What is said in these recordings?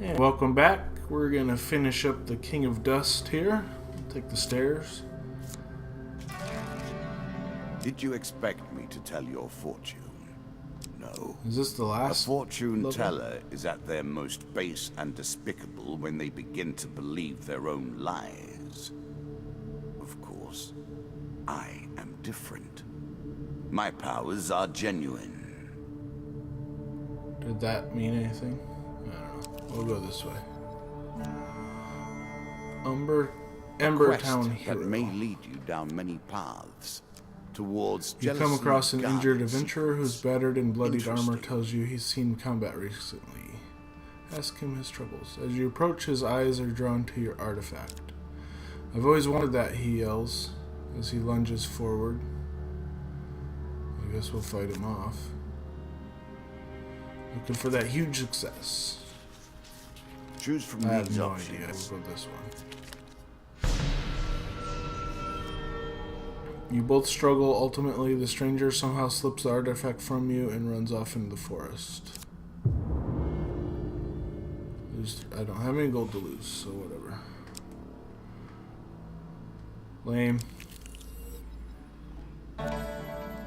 And welcome back. We're gonna finish up the King of Dust here. Take the stairs. Did you expect me to tell your fortune? No. Is this the last? A fortune level? teller is at their most base and despicable when they begin to believe their own lies. Of course, I am different. My powers are genuine. Did that mean anything? I don't know. We'll go this way. Ember Town Hero. That may lead you down many paths. Towards you come across an injured adventurer whose battered and bloodied armor tells you he's seen combat recently. Ask him his troubles. As you approach, his eyes are drawn to your artifact. I've always wanted that, he yells as he lunges forward. I guess we'll fight him off. Looking for that huge success. Choose from I these have no options. idea. We'll go this one. You both struggle. Ultimately, the stranger somehow slips the artifact from you and runs off into the forest. I don't have any gold to lose, so whatever. Lame.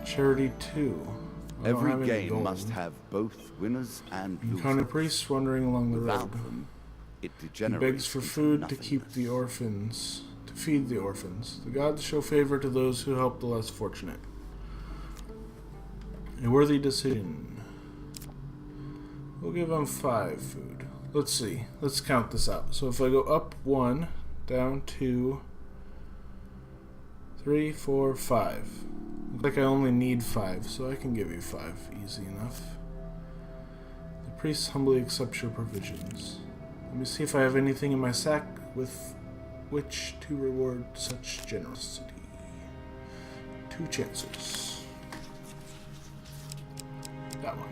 Charity 2. Every game must have both winners and losers. Encounter priests wandering along the road. Without them, it He degenerates begs for into food to keep nothingness. the orphans. To feed the orphans. The gods show favor to those who help the less fortunate. A worthy decision. We'll give them 5 food. Let's see. Let's count this out. So if I go up 1, down 2, 3, 4, 5. Looks like I only need 5, so I can give you 5. Easy enough. The priest humbly accepts your provisions. Let me see if I have anything in my sack with which to reward such generosity. 2 chances. That one.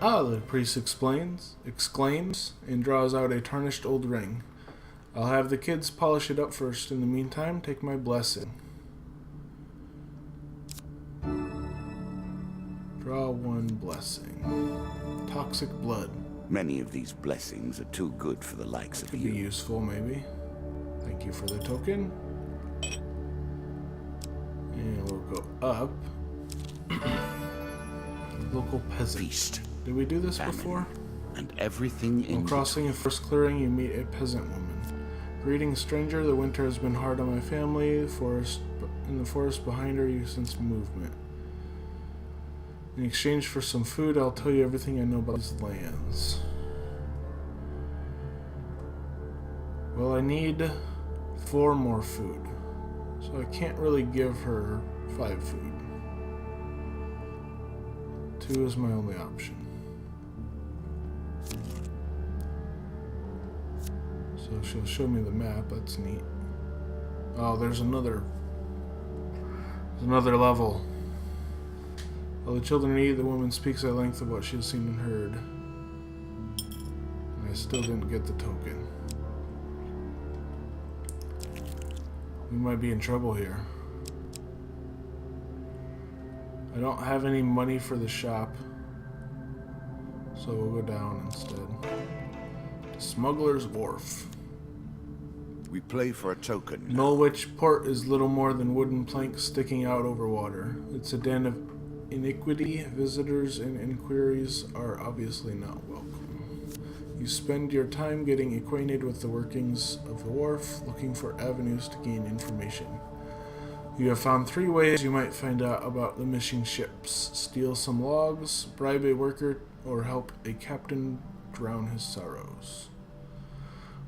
Ah, the priest exclaims, and draws out a tarnished old ring. I'll have the kids polish it up first. In the meantime, take my blessing. Draw 1 blessing. Toxic blood. Many of these blessings are too good for the likes of Could you. be useful, maybe. Thank you for the token. And we'll go up. Local peasant. Feast, Did we do this famine, before? and everything in While crossing a first clearing, you meet a peasant woman. Greetings, stranger. The winter has been hard on my family. In the forest behind her, you sense movement. In exchange for some food, I'll tell you everything I know about these lands. Well, I need 4 more food, so I can't really give her 5 food. 2 is my only option. So she'll show me the map. That's neat. Oh, there's another level. While the children eat, the woman speaks at length of what she has seen and heard. And I still didn't get the token. We might be in trouble here. I don't have any money for the shop, so we'll go down instead. Smugglers Wharf. We play for a token. Norwich Port is little more than wooden planks sticking out over water. It's a den of iniquity. Visitors and inquiries are obviously not welcome. You spend your time getting acquainted with the workings of the wharf, looking for avenues to gain information. You have found 3 ways you might find out about the missing ships. Steal some logs, bribe a worker, or help a captain drown his sorrows.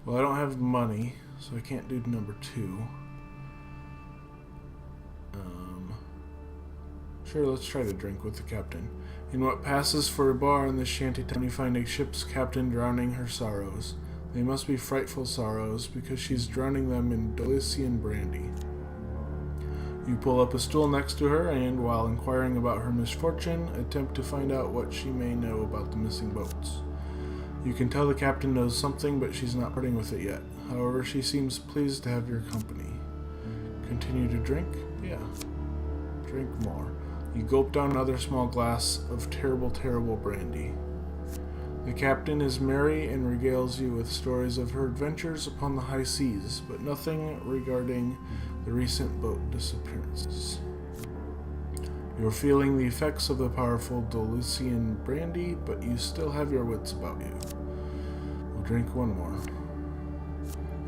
Well, I don't have money, so I can't do number 2. Sure, let's try to drink with the captain. In what passes for a bar in this shanty town, you find a ship's captain drowning her sorrows. They must be frightful sorrows, because she's drowning them in Tallicgaming brandy. You pull up a stool next to her, and while inquiring about her misfortune, attempt to find out what she may know about the missing boats. You can tell the captain knows something, but she's not parting with it yet. However, she seems pleased to have your company. Continue to drink? Yeah. Drink more. You gulp down another small glass of terrible, terrible brandy. The captain is merry and regales you with stories of her adventures upon the high seas, but nothing regarding the recent boat disappearances. You are feeling the effects of the powerful Dolucian brandy, but you still have your wits about you. We'll drink one more.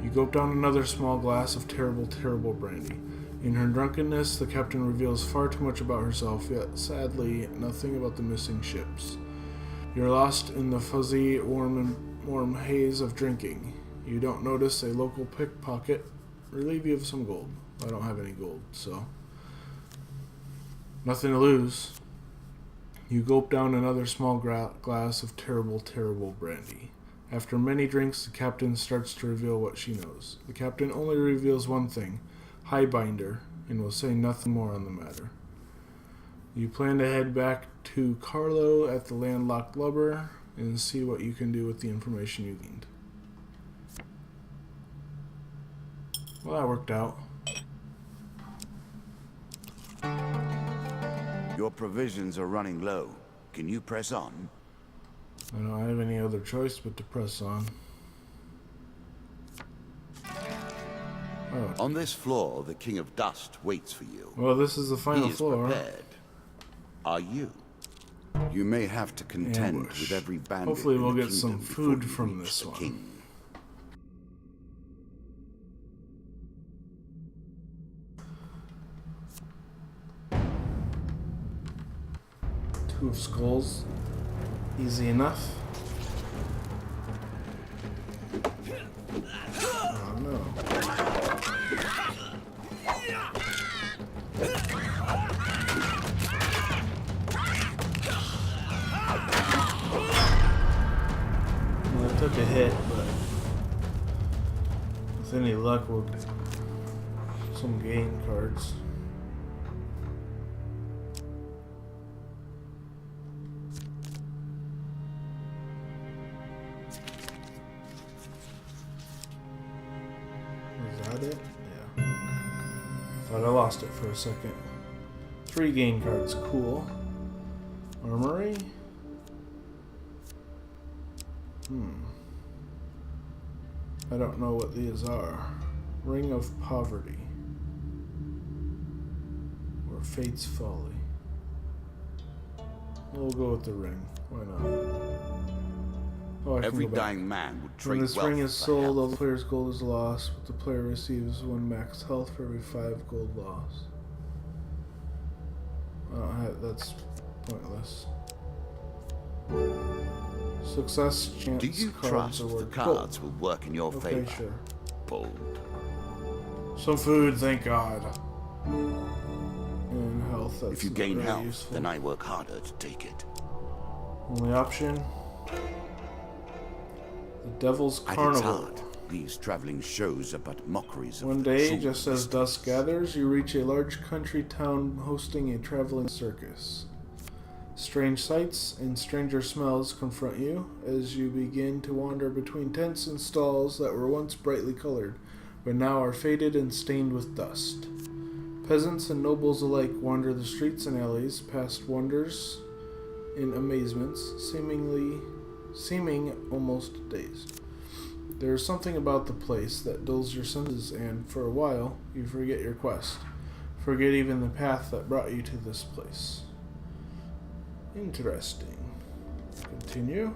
You gulp down another small glass of terrible, terrible brandy. In her drunkenness, the captain reveals far too much about herself, yet sadly, nothing about the missing ships. You're lost in the fuzzy, warm haze of drinking. You don't notice a local pickpocket relieve you of some gold. I don't have any gold, so nothing to lose. You gulp down another small glass of terrible, terrible brandy. After many drinks, the captain starts to reveal what she knows. The captain only reveals one thing, Highbinder, and will say nothing more on the matter. You plan to head back to Carlo at the landlocked lubber and see what you can do with the information you gained. Well, that worked out. Your provisions are running low. Can you press on? I don't have any other choice but to press on. Oh. On this floor, the King of Dust waits for you. Well, this is the final He is floor. prepared. Are you? You may have to contend Ambush. with every bandit. Hopefully in we'll the get some kingdom food before you from reach this the one. king. Two of skulls. Easy enough. Oh no. Well, I took a hit, but with any luck we'll get some game cards. Was that it? Yeah. Thought I lost it for a second. 3 game cards, cool. Armory. I don't know what these are. Ring of Poverty. Or Fate's Folly. We'll go with the ring. Why not? Oh, I can Every go back. dying man would trade When this wealth ring is for sold, health. all the player's gold is lost, but the player receives 1 max health for every 5 gold loss. That's pointless. Success chance Do you cards trust are the worth cards will work in your gold. Okay, favor? sure. Bold. Some food, thank God. And health, that's If you not gain really health, useful. then I work harder to take it. Only option. The Devil's At its Carnival. heart, these traveling shows are but mockeries of One the day, true just as wisdom. dusk gathers, you reach a large country town hosting a traveling circus. Strange sights and stranger smells confront you as you begin to wander between tents and stalls that were once brightly colored, but now are faded and stained with dust. Peasants and nobles alike wander the streets and alleys, past wonders in amazements, seeming almost dazed. There is something about the place that dulls your senses, and for a while you forget your quest, forget even the path that brought you to this place. Interesting. Continue.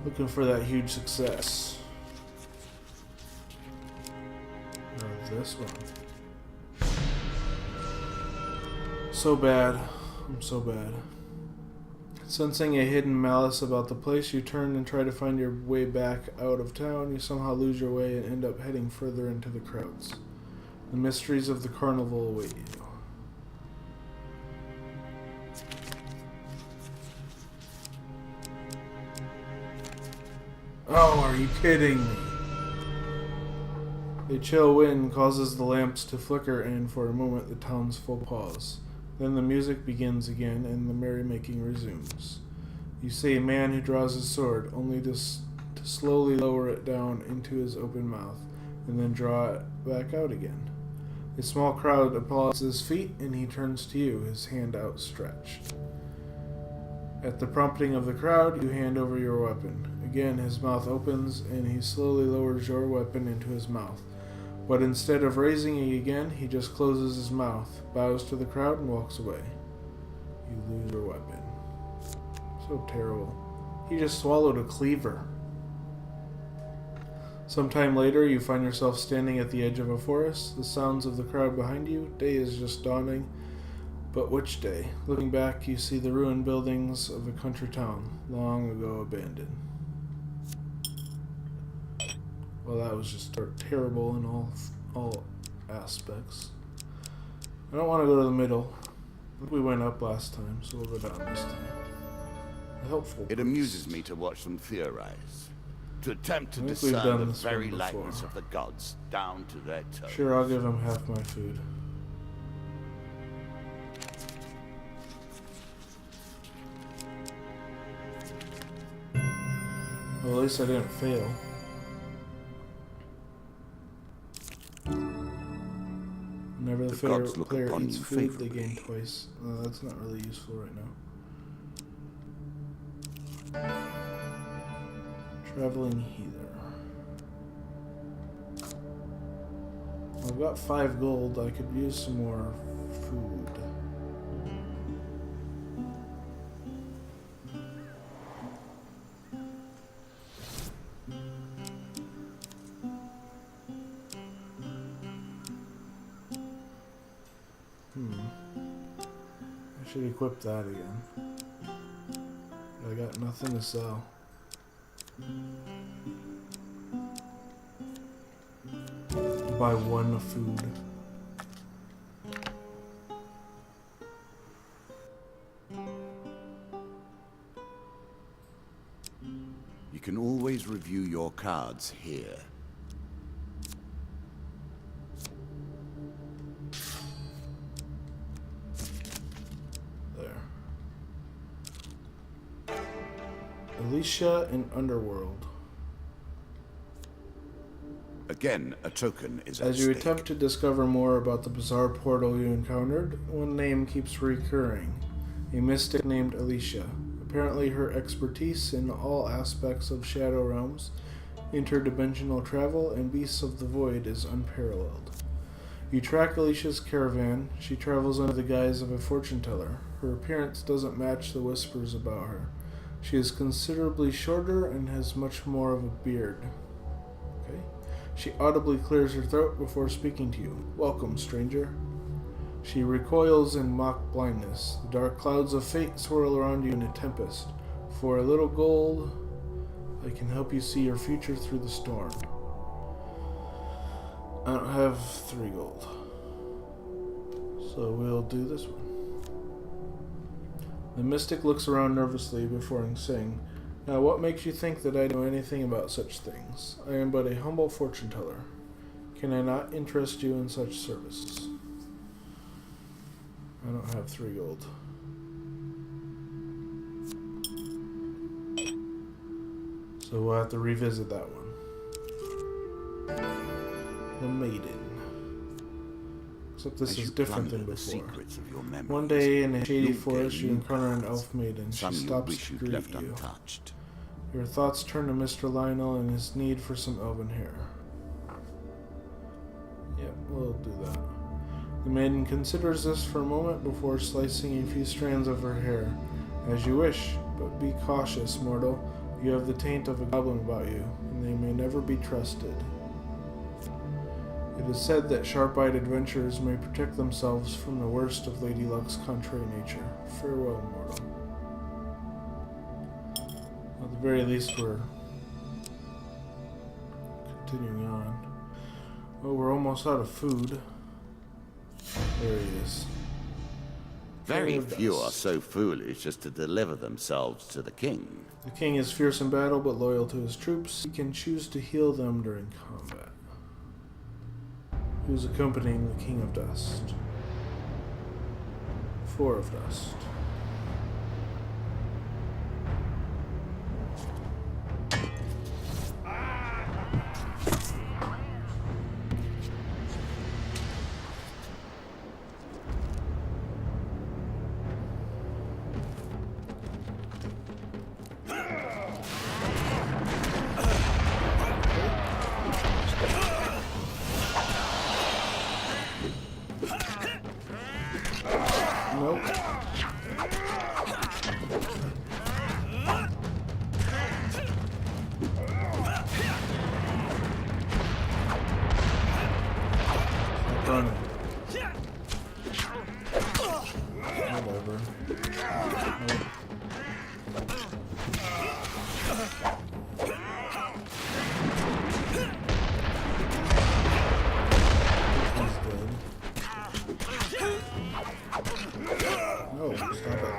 Looking for that huge success. Now this one. So bad. I'm so bad. Sensing a hidden malice about the place, you turn and try to find your way back out of town. You somehow lose your way and end up heading further into the crowds. The mysteries of the carnival await you. Oh, are you kidding me? A chill wind causes the lamps to flicker, and for a moment the townsfolk pause. Then the music begins again, and the merrymaking resumes. You see a man who draws his sword, only to slowly lower it down into his open mouth, and then draw it back out again. A small crowd applauds his feet, and he turns to you, his hand outstretched. At the prompting of the crowd, you hand over your weapon. Again, his mouth opens, and he slowly lowers your weapon into his mouth. But instead of raising it again, he just closes his mouth, bows to the crowd, and walks away. You lose your weapon. So terrible. He just swallowed a cleaver. Sometime later, you find yourself standing at the edge of a forest, the sounds of the crowd behind you. Day is just dawning. But which day? Looking back, you see the ruined buildings of a country town, long ago abandoned. Well, that was just terrible in all aspects. I don't want to go to the middle. I think we went up last time, so we'll go down this time. Helpful. It amuses me to watch them theorize, to attempt to I think we've discern done the this very one before. likeness of the gods down to their toes. Sure, I'll give him half my food. Well, at least I didn't fail. Whenever the gods look player upon eats you food, they favorably. gain twice. That's not really useful right now. Traveling healer. I've got 5 gold. I could use some more food. I should equip that again. I got nothing to sell. Buy 1 food. You can always review your cards here. There. Alicia in Underworld. Again, a token is at As you stake. attempt to discover more about the bizarre portal you encountered, one name keeps recurring. A mystic named Alicia. Apparently her expertise in all aspects of Shadow Realms, interdimensional travel, and beasts of the void is unparalleled. You track Alicia's caravan. She travels under the guise of a fortune teller. Her appearance doesn't match the whispers about her. She is considerably shorter and has much more of a beard. Okay. She audibly clears her throat before speaking to you. Welcome, stranger. She recoils in mock blindness. The dark clouds of fate swirl around you in a tempest. For a little gold, I can help you see your future through the storm. I don't have 3 gold. So we'll do this one. The mystic looks around nervously before saying, "Now what makes you think that I know anything about such things? I am but a humble fortune teller. Can I not interest you in such services?" I don't have 3 gold. So we'll have to revisit that one. The Maiden. Except this is different than before. Secrets of your memories. One day in a shady You'll forest you gain encounter an elf maiden. She Some you stops wish to you'd greet left you. untouched. Your thoughts turn to Mr. Lionel and his need for some elven hair. Yep, we'll do that. The maiden considers this for a moment before slicing a few strands of her hair. As you wish, but be cautious, mortal. You have the taint of a goblin about you, and they may never be trusted. It is said that sharp-eyed adventurers may protect themselves from the worst of Lady Luck's contrary nature. Farewell, mortal. At the very least, we're continuing on. Oh, we're almost out of food. There he is. Very few are so foolish as to deliver themselves to the king. The king is fierce in battle, but loyal to his troops. He can choose to heal them during combat. Who's accompanying the King of Dust? 4 of Dust. running. Whatever. No, stop it.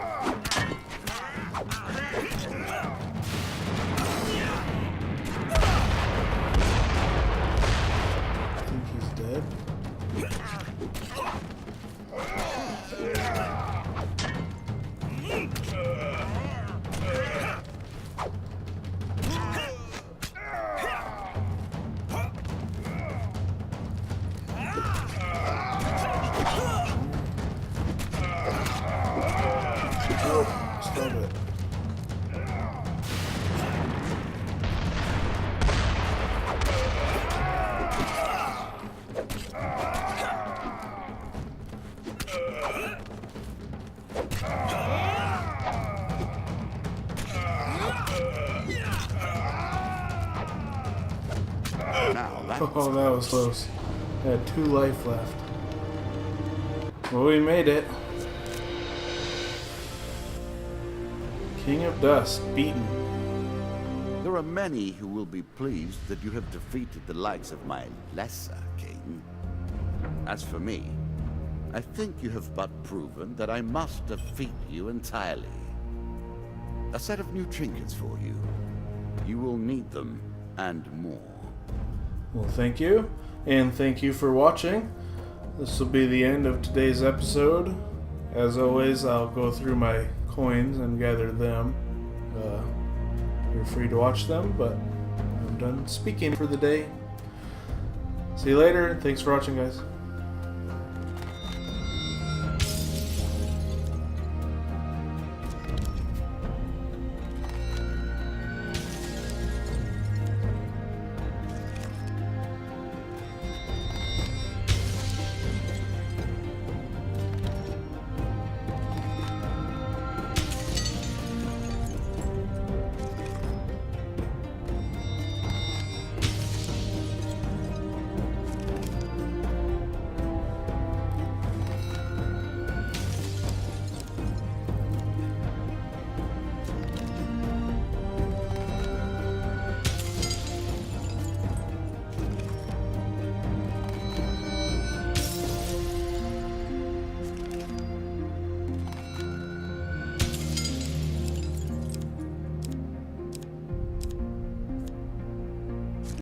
I think he's dead. Oh, stop it. Now that's Oh, that was close. I had 2 life left. Well, we made it. King of Dust, beaten. There are many who will be pleased that you have defeated the likes of my lesser king. As for me, I think you have but proven that I must defeat you entirely. A set of new trinkets for you. You will need them, and more. Well, thank you, and thank you for watching. This will be the end of today's episode. As always, I'll go through my coins and gather them. You're free to watch them, but I'm done speaking for the day. See you later. Thanks for watching, guys.